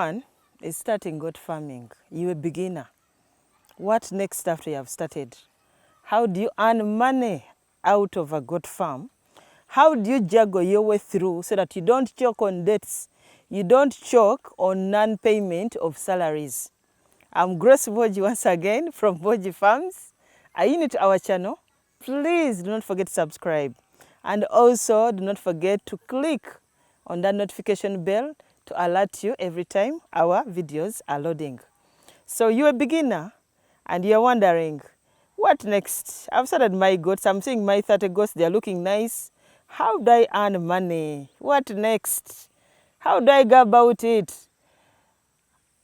one is starting goat farming. You're a beginner. What next after you have started? How do you earn money out of a goat farm? How do you juggle your way through so that you don't choke on debts? You don't choke on non-payment of salaries. I'm Grace Boji once again from Boji Farms. Are you new to our channel? Please do not forget to subscribe. And also do not forget to click on that notification bell to alert you every time our videos are loading. So you're a beginner and you're wondering, what next? I've started my goats. I'm seeing my 30 goats. They're looking nice. How do I earn money? What next? How do I go about it?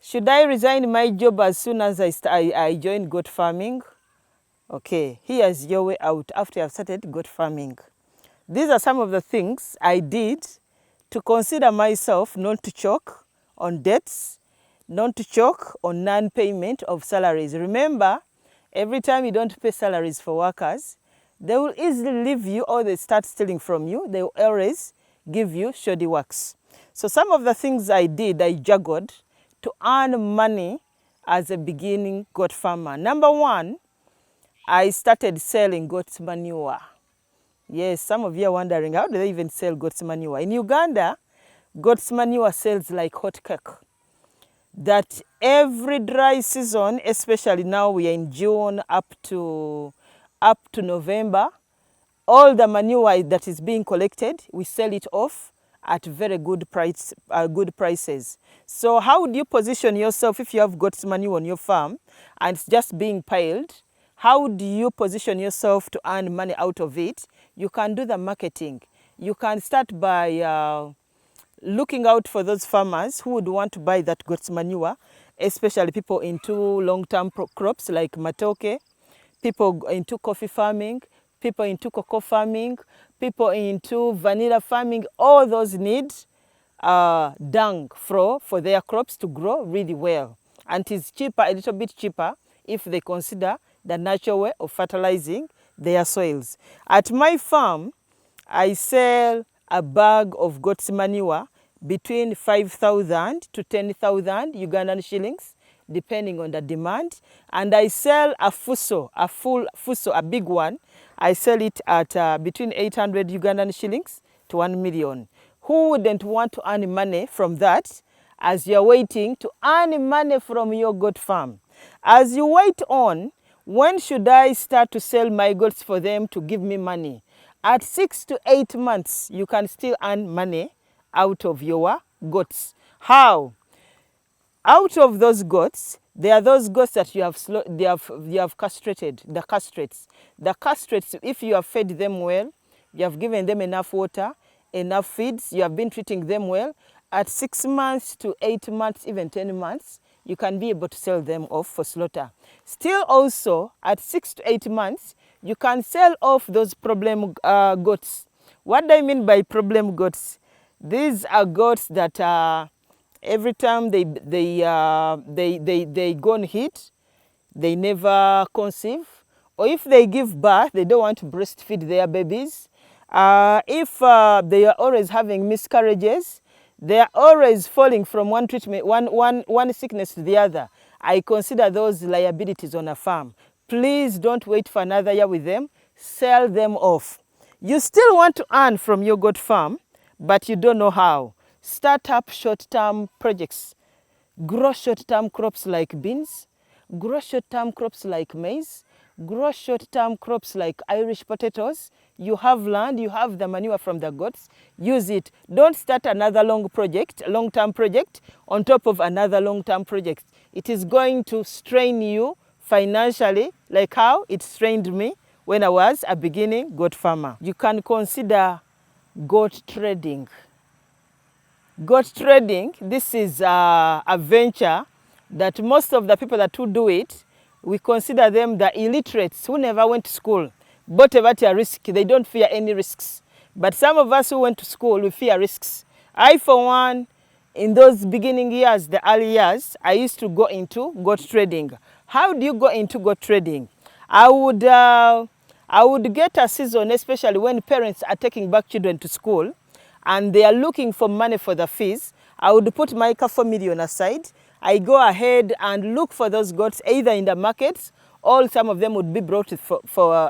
Should I resign my job as soon as I join goat farming? Okay, here's your way out after I've started goat farming. These are some of the things I did to consider myself not to choke on debts, not to choke on non-payment of salaries. Remember, every time you don't pay salaries for workers, they will easily leave you or they start stealing from you. They will always give you shoddy works. So some of the things I did, I juggled to earn money as a beginning goat farmer. Number one, I started selling goat's manure. Yes, some of you are wondering, how do they even sell goat's manure? In Uganda, goat's manure sells like hot cake. That every dry season, especially now we are in June up to November, all the manure that is being collected, we sell it off at very good prices. So how do you position yourself if you have goat's manure on your farm and it's just being piled? How do you position yourself to earn money out of it? You can do the marketing. You can start by looking out for those farmers who would want to buy that goat's manure, especially people into long-term crops like matoke, people into coffee farming, people into cocoa farming, people into vanilla farming. All those need dung for their crops to grow really well. And it's cheaper, a little bit cheaper, if they consider the natural way of fertilizing their soils. At my farm, I sell a bag of goat's manure between 5,000 to 10,000 Ugandan shillings, depending on the demand. And I sell a fuso, a full fuso, a big one. I sell it at between 800 Ugandan shillings to 1 million. Who wouldn't want to earn money from that as you're waiting to earn money from your goat farm? As you wait on, when should I start to sell my goats for them to give me money? At 6 to 8 months, you can still earn money out of your goats. How? Out of those goats, there are those goats that you have castrated, the castrates. The castrates, if you have fed them well, you have given them enough water, enough feeds, you have been treating them well, at 6 months to 8 months, even 10 months, you can be able to sell them off for slaughter. Still also, at 6 to 8 months, you can sell off those problem goats. What do I mean by problem goats? These are goats that every time they go on heat, they never conceive. Or if they give birth, they don't want to breastfeed their babies. If they are always having miscarriages, they are always falling from one treatment, one sickness to the other. I consider those liabilities on a farm. Please don't wait for another year with them. Sell them off. You still want to earn from your goat farm, but you don't know how. Start up short-term projects. Grow short-term crops like beans. Grow short-term crops like maize. Grow short-term crops like Irish potatoes. You have land, you have the manure from the goats, use it. Don't start another long-term project on top of another long-term project. It is going to strain you financially, like how it strained me when I was a beginning goat farmer. You can consider goat trading. Goat trading, this is a venture that most of the people that who do it, we consider them the illiterates who never went to school. But about a risk, they don't fear any risks. But some of us who went to school, we fear risks. I, for one, in those beginning years, the early years, I used to go into goat trading. How do you go into goat trading? I would get a season, especially when parents are taking back children to school, and they are looking for money for the fees. I would put my 4 million aside. I go ahead and look for those goats either in the markets, or some of them would be brought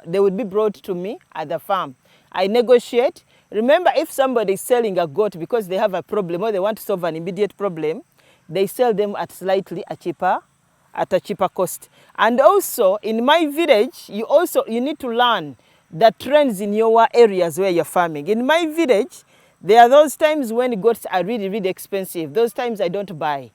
they would be brought to me at the farm. I negotiate. Remember, if somebody is selling a goat because they have a problem or they want to solve an immediate problem, they sell them at a cheaper cost. And also in my village, you need to learn the trends in your areas where you're farming. In my village, there are those times when goats are really, really expensive. Those times I don't buy.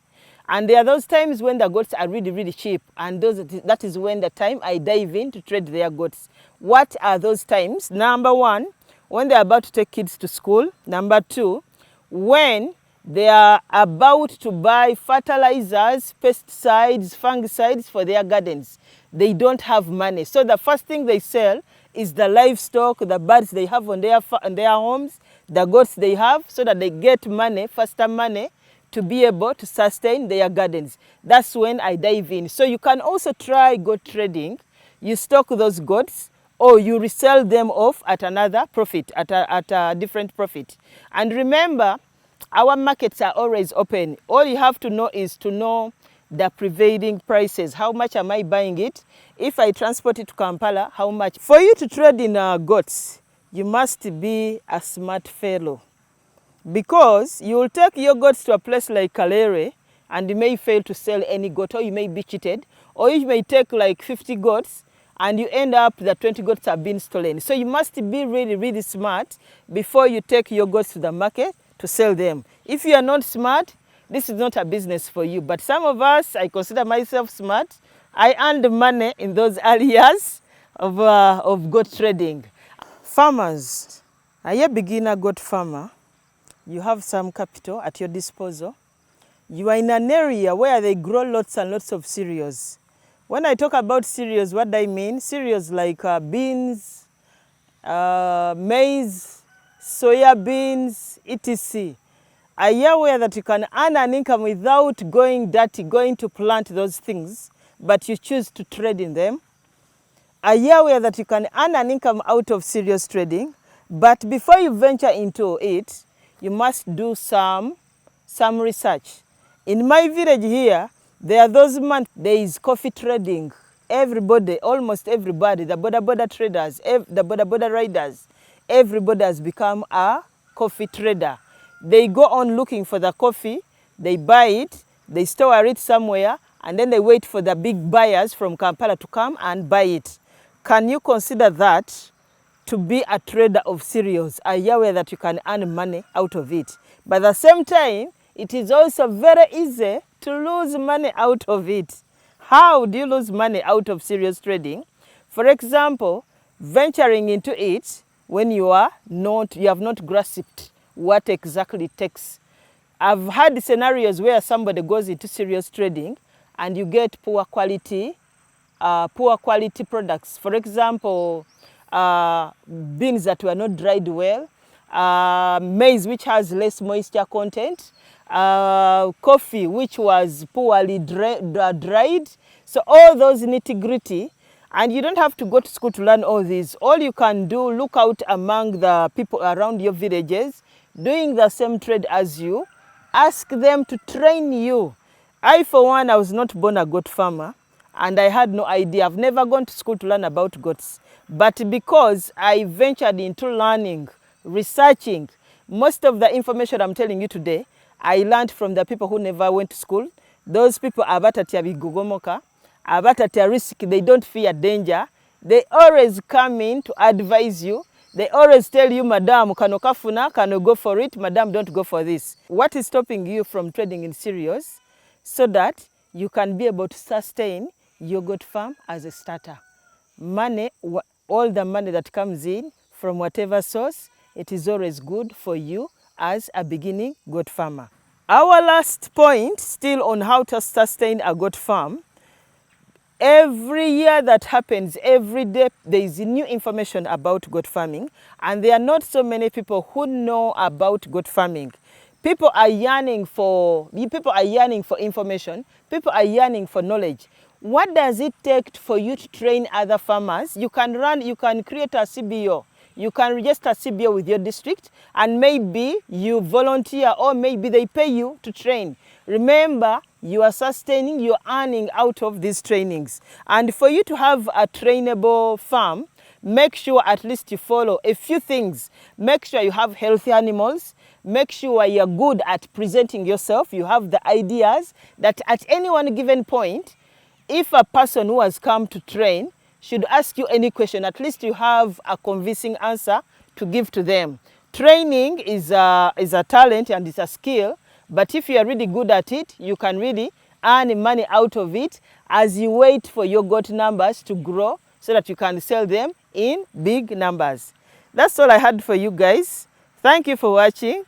And there are those times when the goats are really, really cheap. And that is when the time I dive in to trade their goats. What are those times? Number one, when they're about to take kids to school. Number two, when they are about to buy fertilizers, pesticides, fungicides for their gardens. They don't have money. So the first thing they sell is the livestock, the birds they have on their homes, the goats they have, so that they get money, faster money, to be able to sustain their gardens. That's when I dive in. So you can also try goat trading. You stock those goats, or you resell them off at another profit, at a different profit. And remember, our markets are always open. All you have to know is to know the prevailing prices. How much am I buying it? If I transport it to Kampala, how much? For you to trade in goats, you must be a smart fellow. Because you will take your goats to a place like Kalere and you may fail to sell any goat, or you may be cheated, or you may take like 50 goats and you end up the 20 goats have been stolen. So you must be really, really smart before you take your goats to the market to sell them. If you are not smart, this is not a business for you. But some of us, I consider myself smart. I earned money in those early years of goat trading. Farmers, are you a beginner goat farmer? You have some capital at your disposal. You are in an area where they grow lots and lots of cereals. When I talk about cereals, what do I mean? Cereals like beans, maize, soya beans, etc. Are you aware that you can earn an income without going dirty, going to plant those things, but you choose to trade in them? Are you aware that you can earn an income out of cereals trading, but before you venture into it, you must do some research. In my village here, there are those months, there is coffee trading. Everybody, almost everybody, the border traders, the border riders, everybody has become a coffee trader. They go on looking for the coffee, they buy it, they store it somewhere, and then they wait for the big buyers from Kampala to come and buy it. Can you consider that to be a trader of cereals? Are you aware that you can earn money out of it? But at the same time, it is also very easy to lose money out of it. How do you lose money out of cereals trading? For example, venturing into it when you have not grasped what exactly it takes. I've had scenarios where somebody goes into cereals trading and you get poor quality products. For example, beans that were not dried well, maize which has less moisture content, coffee which was poorly dried. So all those nitty-gritty, and you don't have to go to school to learn all these. All you can do, look out among the people around your villages doing the same trade as you. Ask them to train you. I, for one, I was not born a goat farmer, and I had no idea. I've never gone to school to learn about goats. But because I ventured into learning, researching, most of the information I'm telling you today, I learned from the people who never went to school. Those people are abatatia bigugomoka, abatatia risk, they don't fear danger. They always come in to advise you. They always tell you, Madam, kano kafuna, kano go for it, Madam, don't go for this. What is stopping you from trading in cereals? So that you can be able to sustain your goat farm as a starter. Money, all the money that comes in from whatever source, it is always good for you as a beginning goat farmer. Our last point, still on how to sustain a goat farm. Every year that happens, every day, there is new information about goat farming, and there are not so many people who know about goat farming. People are yearning for information. People are yearning for knowledge. What does it take for you to train other farmers? You can create a CBO. you can register CBO with your district, and maybe you volunteer, or maybe they pay you to train. Remember, you are sustaining, you're earning out of these trainings. And for you to have a trainable farm, make sure at least you follow a few things. Make sure you have healthy animals. Make sure you're good at presenting yourself. You have the ideas that at any one given point, if a person who has come to train should ask you any question, at least you have a convincing answer to give to them. Training is a talent and it's a skill, but if you are really good at it, you can really earn money out of it as you wait for your goat numbers to grow so that you can sell them in big numbers. That's all I had for you guys. Thank you for watching.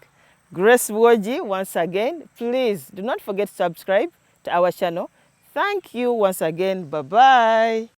Grace Woji once again. Please do not forget to subscribe to our channel. Thank you once again. Bye-bye.